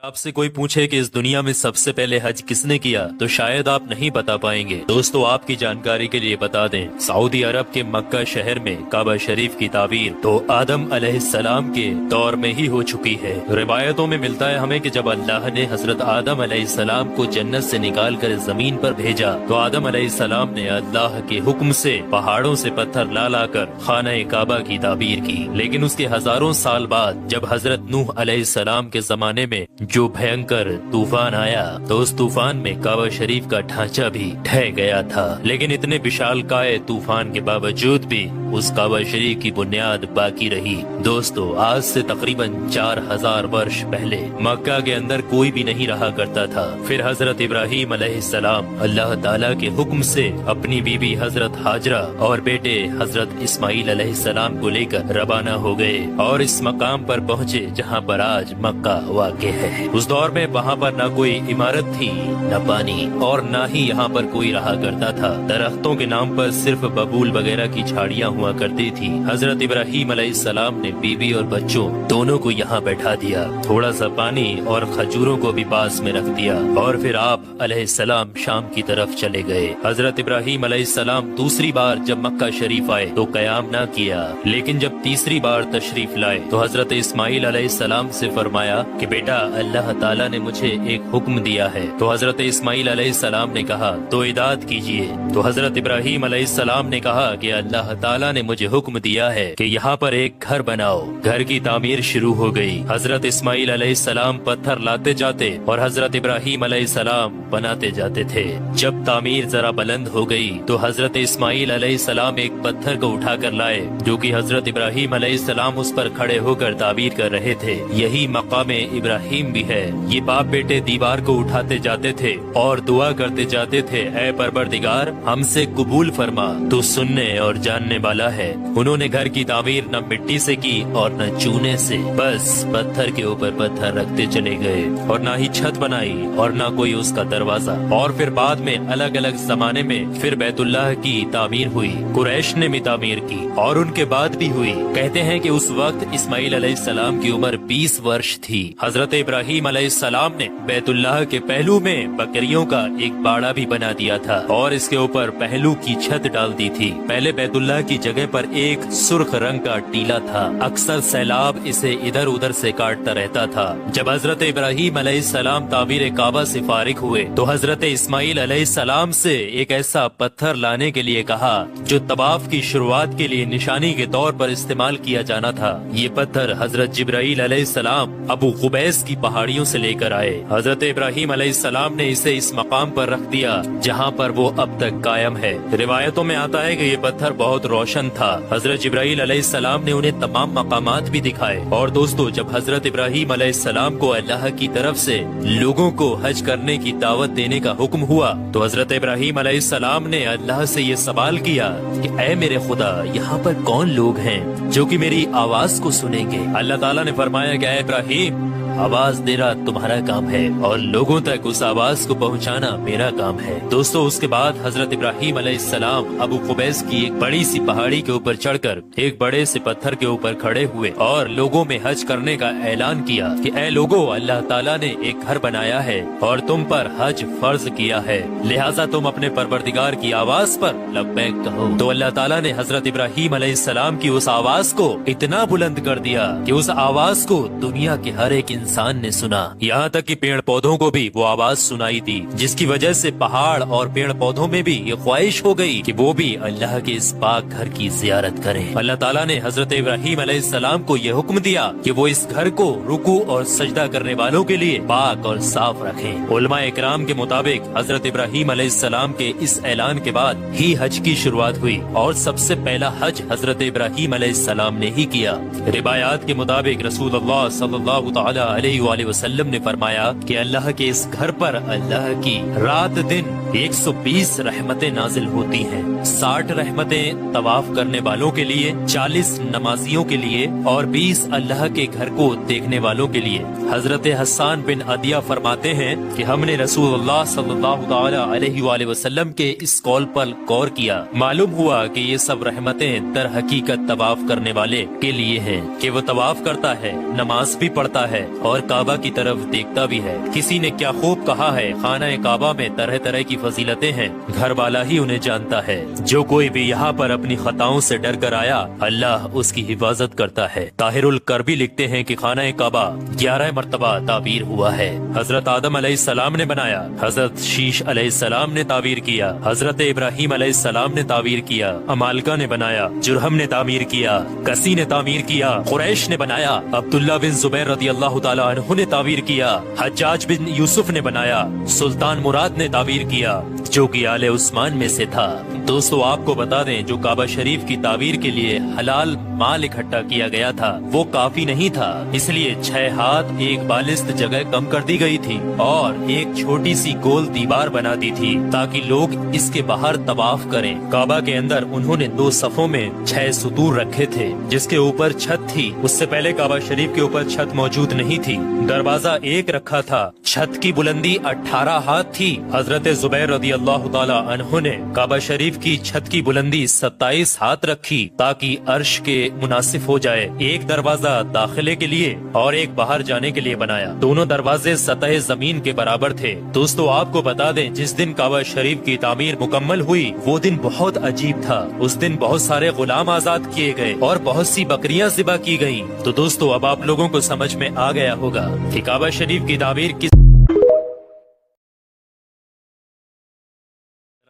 आपसे कोई पूछे कि इस दुनिया में सबसे पहले हज किसने किया तो शायद आप नहीं बता पाएंगे। दोस्तों, आपकी जानकारी के लिए बता दें, सऊदी अरब के मक्का शहर में काबा शरीफ की ताबीर तो आदम अलैहिस्सलाम के दौर में ही हो चुकी है। रिवायतों में मिलता है हमें कि जब अल्लाह ने हजरत आदम अलैहिस्सलाम को जन्नत से निकाल कर जमीन पर भेजा तो आदम अलैहिस्सलाम ने अल्लाह के हुक्म से पहाड़ों से पत्थर ला लाकर खाना काबा की ताबीर की। लेकिन उसके हजारों साल बाद जब हजरत नूह अलैहिस्सलाम के जमाने में जो भयंकर तूफान आया तो उस तूफान में काबा शरीफ का ढांचा भी ढह गया था। लेकिन इतने विशालकाय तूफान के बावजूद भी उस काबा शरीफ की बुनियाद बाकी रही। दोस्तों, आज से तकरीबन 4000 वर्ष पहले मक्का के अंदर कोई भी नहीं रहा करता था। फिर हजरत इब्राहीम अलैहिस्सलाम अल्लाह ताला के हुक्म से अपनी बीबी हजरत हाजरा और बेटे हजरत इस्माइल अलैहिस्सलाम को लेकर रवाना हो गए और इस मकाम पर पहुँचे जहाँ पर आज मक्का वाक़ है। उस दौर में वहाँ पर न कोई इमारत थी, न पानी और न ही यहाँ पर कोई रहा करता था। दरख्तों के नाम पर सिर्फ बबूल वगैरह की झाड़ियाँ हुआ करती थी। हजरत इब्राहीम अलैहिस्सलाम ने बीवी और बच्चों दोनों को यहाँ बैठा दिया, थोड़ा सा पानी और खजूरों को भी पास में रख दिया और फिर आप अलैहिस्सलाम शाम की तरफ चले गए। हजरत इब्राहीम अलैहिस्सलाम दूसरी बार जब मक्का शरीफ आए तो कयाम न किया, लेकिन जब तीसरी बार तशरीफ लाए तो हजरत इस्माइल अलैहिस्सलाम से फरमाया कि बेटा, अल्लाह ताला ने मुझे एक हुक्म दिया है। तो हजरत इस्माइल अलैहिस्सलाम ने कहा तो इदात कीजिए। तो हजरत इब्राहीम अलैहिस्सलाम ने कहा कि अल्लाह ताला ने मुझे हुक्म दिया है कि यहाँ पर एक घर बनाओ। घर की तामीर शुरू हो गई। हजरत इस्माइल अलैहिस्सलाम पत्थर लाते जाते और हजरत इब्राहीम अलैहिस्सलाम बनाते जाते थे। जब तामीर जरा बुलंद हो गई तो हजरत इस्माइल अलैहिस्सलाम एक पत्थर को उठा कर लाए जो कि हजरत इब्राहीम अलैहिस्सलाम उस पर खड़े होकर ताबीर कर रहे थे। यही मकाम इब्राहीम भी है। ये बाप बेटे दीवार को उठाते जाते थे और दुआ करते जाते थे, ऐ परवरदिगार, हमसे कबूल फरमा, तू सुनने और जानने वाला है। उन्होंने घर की तामीर न मिट्टी से की और न चूने से, बस पत्थर के ऊपर पत्थर रखते चले गए और न ही छत बनाई और न कोई उसका दरवाजा। और फिर बाद में अलग अलग जमाने में फिर बैतुल्लाह की तामीर हुई, कुरैश ने भी तामीर की और उनके बाद भी हुई। कहते हैं कि उस वक्त इस्माइल अलैहिस्सलाम की उम्र 20 वर्ष थी। हजरत इब्राहीम अलैहिस्सलाम ने बैतुल्लाह के पहलू में बकरियों का एक बाड़ा भी बना दिया था और इसके ऊपर पहलू की छत डाल दी थी। पहले बैतुल्लाह की जगह पर एक सुर्ख रंग का टीला था। अक्सर सैलाब इसे इधर उधर से काटता रहता था। जब हजरत इब्राहीम अलैहिस्सलाम तामीर काबा से फारिग हुए तो हजरत इस्माइल अलैहिस्सलाम से एक ऐसा पत्थर लाने के लिए कहा जो तवाफ की शुरुआत के लिए निशानी के तौर पर इस्तेमाल किया जाना था। ये पत्थर हजरत जिब्राईल अलैहिस्सलाम अबू कुबैस की पहाड़ियों से लेकर आए। हजरत इब्राहीम अलैहिस्सलाम ने इसे इस मकाम पर रख दिया जहाँ पर वो अब तक कायम है। रिवायतों में आता है कि ये पत्थर बहुत रोशन था। हजरत जिब्राईल अलैहिस्सलाम ने उन्हें तमाम मकामात भी दिखाए। और दोस्तों, जब हजरत इब्राहीम अलैहिस्सलाम को अल्लाह की तरफ से लोगों को हज करने की दावत देने का हुक्म हुआ तो हजरत इब्राहीम अलैहिस्सलाम ने अल्लाह से ये सवाल किया कि ऐ मेरे खुदा, यहाँ पर कौन लोग हैं जो कि मेरी आवाज को सुनेंगे। अल्लाह ताला ने फरमाया कि ऐ इब्राहीम, आवाज देना तुम्हारा काम है और लोगों तक उस आवाज को पहुंचाना मेरा काम है। दोस्तों, उसके बाद हजरत इब्राहीम अलैहिस्सलाम अबू कुबैस की एक बड़ी सी पहाड़ी के ऊपर चढ़कर एक बड़े से पत्थर के ऊपर खड़े हुए और लोगों में हज करने का ऐलान किया कि ऐ लोगों, अल्लाह ताला ने एक घर बनाया है और तुम पर हज फर्ज किया है, लिहाजा तुम अपने परवरदिगार की आवाज पर लब्बैक कहो। तो अल्लाह ताला ने हजरत इब्राहीम अलैहिस्सलाम की उस आवाज को इतना बुलंद कर दिया कि उस आवाज को दुनिया के हर एक इंसान ने सुना। यहाँ तक कि पेड़ पौधों को भी वो आवाज सुनाई दी, जिसकी वजह से पहाड़ और पेड़ पौधों में भी ये ख्वाहिश हो गई कि वो भी अल्लाह के इस पाक घर की जियारत करें। अल्लाह ताला ने हजरत इब्राहीम अलैहिस्सलाम को ये हुक्म दिया कि वो इस घर को रुकू और सजदा करने वालों के लिए पाक और साफ रखें। उलमा इकराम के मुताबिक हजरत इब्राहीम अलैहिस्सलाम के इस ऐलान के बाद ही हज की शुरुआत हुई और सबसे पहला हज हजरत इब्राहीम अलैहिस्सलाम ने ही किया। रिवायात के मुताबिक रसूलुल्लाह सल्लल्लाहु तआला अलैहि वसल्लम ने फरमाया कि अल्लाह के इस घर पर अल्लाह की रात दिन 120 रहमतें नाजिल होती हैं। 60 रहमतें तवाफ करने वालों के लिए, 40 नमाजियों के लिए और 20 अल्लाह के घर को देखने वालों के लिए। हजरत हसन बिन अदिया फरमाते हैं कि हमने रसूलुल्लाह सल्लल्लाहु तआला अलैहि वसल्लम के इस कौल पर गौर किया। मालूम हुआ कि ये सब रहमतें दर हकीकत तवाफ करने वाले के लिए हैं कि वो तवाफ करता है, नमाज भी पढ़ता है اور काबा की तरफ देखता भी है। किसी ने क्या खूब कहा है, खाना काबा में तरह तरह की फजीलतें हैं, घर वाला ही उन्हें जानता है। जो कोई भी यहाँ पर अपनी खताओं से डर कर आया, अल्लाह उसकी हिफाजत करता है। ताहिरुल करबी लिखते हैं कि खाना काबा 11 मरतबा ताबीर हुआ है। हजरत आदम अलैहिस्सलाम ने बनाया, हजरत शीश अलैहिस्सलाम ने ताबीर किया, हजरत इब्राहिम अलैहिस्सलाम ने ताबीर किया, अमालका ने बनाया, जुरहम ने तामीर किया, कसी ने तामीर किया, कुरैश ने बनाया, अब्दुल्ला बिन जुबैर रदियल्लाहु ताला अन्हु ने ताबीर किया, हज्जाज बिन यूसुफ ने बनाया, सुल्तान मुराद ने ताबीर किया, जो कि आले उस्मान में से था। दोस्तों आपको बता दें, जो काबा शरीफ की ताबीर के लिए हलाल माल इकट्ठा किया गया था वो काफी नहीं था, इसलिए 6 हाथ एक बालिस्त जगह कम कर दी गई थी और एक छोटी सी गोल दीवार बना दी थी ताकि लोग इसके बाहर तवाफ करें। काबा के अंदर उन्होंने 2 सफों में 6 सुतूर रखे थे जिसके ऊपर छत थी। उससे पहले काबा शरीफ के ऊपर छत मौजूद नहीं थी। दरवाजा एक रखा था। छत की बुलंदी 18 हाथ थी। हजरत जुबैर रदियल्लाहु ताला अन्हु ने काबा शरीफ की छत की बुलंदी 27 हाथ रखी ताकि अर्श के मुनासिब हो जाए। एक दरवाजा दाखिले के लिए और एक बाहर जाने के लिए बनाया। दोनों दरवाजे सतह जमीन के बराबर थे। दोस्तों आपको बता दें, जिस दिन काबा शरीफ की तामीर मुकम्मल हुई वो दिन बहुत अजीब था। उस दिन बहुत सारे गुलाम आजाद किए गए और बहुत सी बकरियां ज़िबा की गयी। तो दोस्तों अब आप लोगों को समझ में आ गया होगा कि काबा शरीफ की तामीर किस।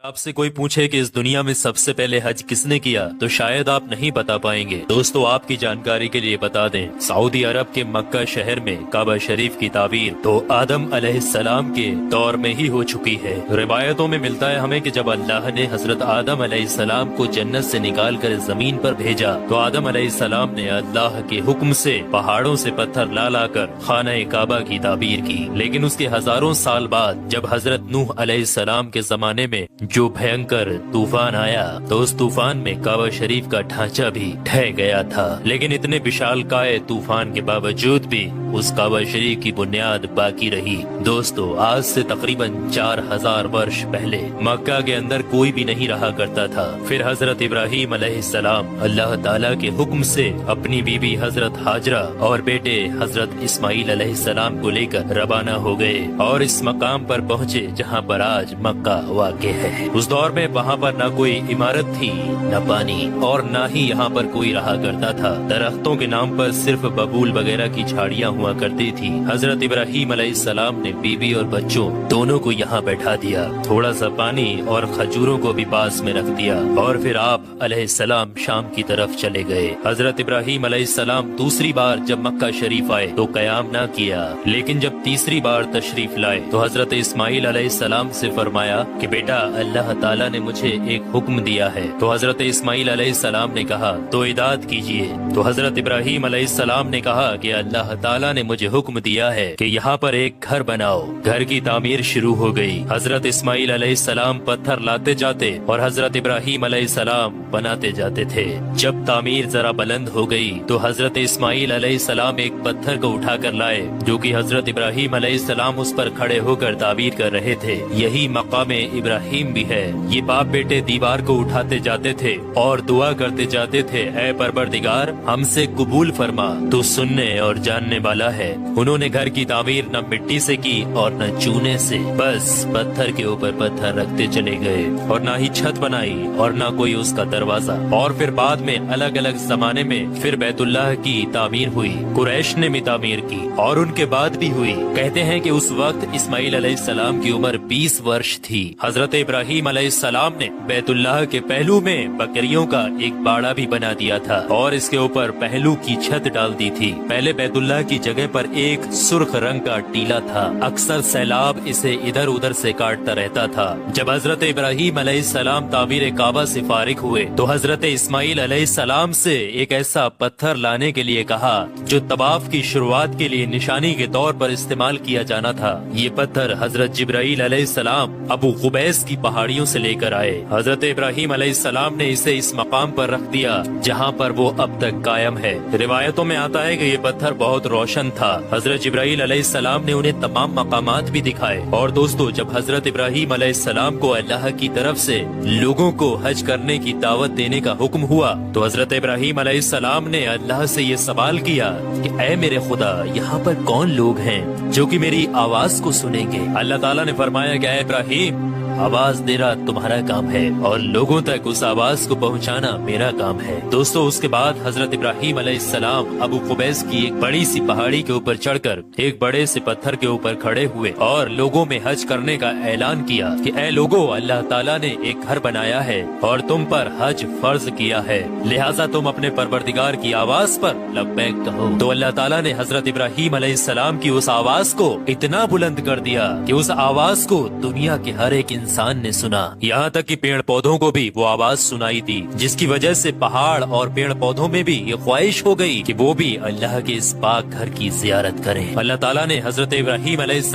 आपसे कोई पूछे कि इस दुनिया में सबसे पहले हज किसने किया तो शायद आप नहीं बता पाएंगे। दोस्तों आपकी जानकारी के लिए बता दें, सऊदी अरब के मक्का शहर में काबा शरीफ की ताबीर तो आदम अलैहिस्सलाम के दौर में ही हो चुकी है। रिवायतों में मिलता है हमें कि जब अल्लाह ने हजरत आदम अलैहिस्सलाम को जन्नत से निकाल कर जमीन पर भेजा तो आदम अलैहिस्सलाम ने अल्लाह के हुक्म से पहाड़ों से पत्थर ला लाकर खाना काबा की ताबीर की। लेकिन उसके हजारों साल बाद जब हजरत नूह अलैहिस्सलाम के जमाने में जो भयंकर तूफान आया तो उस तूफान में काबा शरीफ का ढांचा भी ढह गया था। लेकिन इतने विशालकाय तूफान के बावजूद भी उस काबा शरीफ की बुनियाद बाकी रही। दोस्तों आज से तकरीबन 4000 वर्ष पहले मक्का के अंदर कोई भी नहीं रहा करता था। फिर हजरत इब्राहिम अलैहिस्सलाम अल्लाह ताला के हुक्म से अपनी बीबी हजरत हाजरा और बेटे हजरत इस्माइल अलैहिस्सलाम को लेकर रवाना हो गए और इस मकाम पर पहुँचे जहाँ पर आज मक्का वाक़ है। उस दौर में वहाँ पर न कोई इमारत थी, न पानी और न ही यहाँ पर कोई रहा करता था। दरख्तों के नाम पर सिर्फ बबूल वगैरह की झाड़ियाँ हुआ करती थी। हजरत इब्राहिम अलैहिस्सलाम ने बीबी और बच्चों दोनों को यहाँ बैठा दिया, थोड़ा सा पानी और खजूरों को भी पास में रख दिया और फिर आप अलैहिस्सलाम शाम की तरफ चले गए। हजरत इब्राहिम अलैहिस्सलाम दूसरी बार जब मक्का शरीफ आए तो कयाम ना किया, लेकिन जब तीसरी बार तशरीफ लाए तो हजरत इस्माइल अलैहिस्सलाम से फरमाया कि बेटा अल्लाह ताला ने मुझे एक हुक्म दिया है। तो हजरत इस्माइल अलैहिस्सलाम ने कहा तो इदात कीजिए। तो हजरत इब्राहिम अलैहिस्सलाम ने कहा कि अल्लाह ताला ने मुझे हुक्म दिया है कि यहाँ पर एक घर बनाओ। घर की तामीर शुरू हो गई। हजरत इस्माइल अलैहिस्सलाम पत्थर लाते जाते और हजरत इब्राहिम अलैहिस्सलाम बनाते जाते थे। जब तामीर जरा बुलंद हो गई तो हजरत इस्माइल अलैहिस्सलाम एक पत्थर को उठा कर लाए जो कि हजरत इब्राहिम अलैहिस्सलाम उस पर खड़े होकर ताबीर कर रहे थे। यही मकाम इब्राहिम भी है। ये बाप बेटे दीवार को उठाते जाते थे और दुआ करते जाते थे, ऐ परवरदिगार हमसे कबूल फरमा, तू सुनने और जानने वाला है। उन्होंने घर की तामीर न मिट्टी से की और न चूने से, बस पत्थर के ऊपर पत्थर रखते चले गए और न ही छत बनाई और न कोई उसका दरवाजा। और फिर बाद में अलग अलग जमाने में फिर बैतुल्लाह की तामीर हुई, कुरैश ने भी तामीर की और उनके बाद भी हुई। कहते हैं कि उस वक्त इस्माइल अलैहिस्सलाम की उम्र 20 वर्ष थी। हजरत इब्राहिम अलैहिस्सलाम ने बैतुल्लाह के पहलू में बकरियों का एक बाड़ा भी बना दिया था और इसके ऊपर पहलू की छत डाल दी थी। पहले बैतुल्लाह की जगह पर एक सुर्ख रंग का टीला था। अक्सर सैलाब इसे इधर उधर से काटता रहता था। जब हजरत इब्राहिम अलैहिस्सलाम तामीर काबा से फारिग हुए तो हजरत इस्माइल अलैहिस्सलाम से एक ऐसा पत्थर लाने के लिए कहा जो तवाफ की शुरुआत के लिए निशानी के तौर पर इस्तेमाल किया जाना था। ये पत्थर हजरत जिब्राइल अलैहिस्सलाम अबू गुबैस की पहाड़ियों से लेकर आए। हजरत इब्राहीम अलैहिस्सलाम ने इसे इस मकाम पर रख दिया जहाँ पर वो अब तक कायम है। रिवायतों में आता है कि ये पत्थर बहुत रोशन था। हजरत जिब्राईल अलैहिस्सलाम ने उन्हें तमाम मकामात भी दिखाए। और दोस्तों, जब हजरत इब्राहीम अलैहिस्सलाम को अल्लाह की तरफ से लोगों को हज करने की दावत देने का हुक्म हुआ तो हजरत इब्राहीम अलैहिस्सलाम ने अल्लाह से ये सवाल किया कि ऐ मेरे खुदा, यहाँ पर कौन लोग हैं जो कि मेरी आवाज को सुनेंगे। अल्लाह ताला ने फरमाया कि ऐ इब्राहीम, आवाज देना तुम्हारा काम है और लोगों तक उस आवाज को पहुंचाना मेरा काम है। दोस्तों, उसके बाद हजरत इब्राहीम अलैहिस्सलाम अबू कुबैस की एक बड़ी सी पहाड़ी के ऊपर चढ़कर एक बड़े से पत्थर के ऊपर खड़े हुए और लोगों में हज करने का ऐलान किया कि ऐ लोगों, अल्लाह ताला ने एक घर बनाया है और तुम पर हज फर्ज किया है, लिहाजा तुम अपने परवरदिगार की आवाज पर लब्बैक कहो। तो अल्लाह ताला ने हजरत इब्राहीम अलैहिस्सलाम की उस आवाज को इतना बुलंद कर दिया कि उस आवाज को दुनिया के हर एक इंसान ने सुना, यहाँ तक कि पेड़ पौधों को भी वो आवाज सुनाई दी, जिसकी वजह से पहाड़ और पेड़ पौधों में भी ये ख्वाहिश हो गई कि वो भी अल्लाह के इस पाक घर की जियारत करें। अल्लाह ताला ने हजरत इब्राहीम अलैहिस्सलाम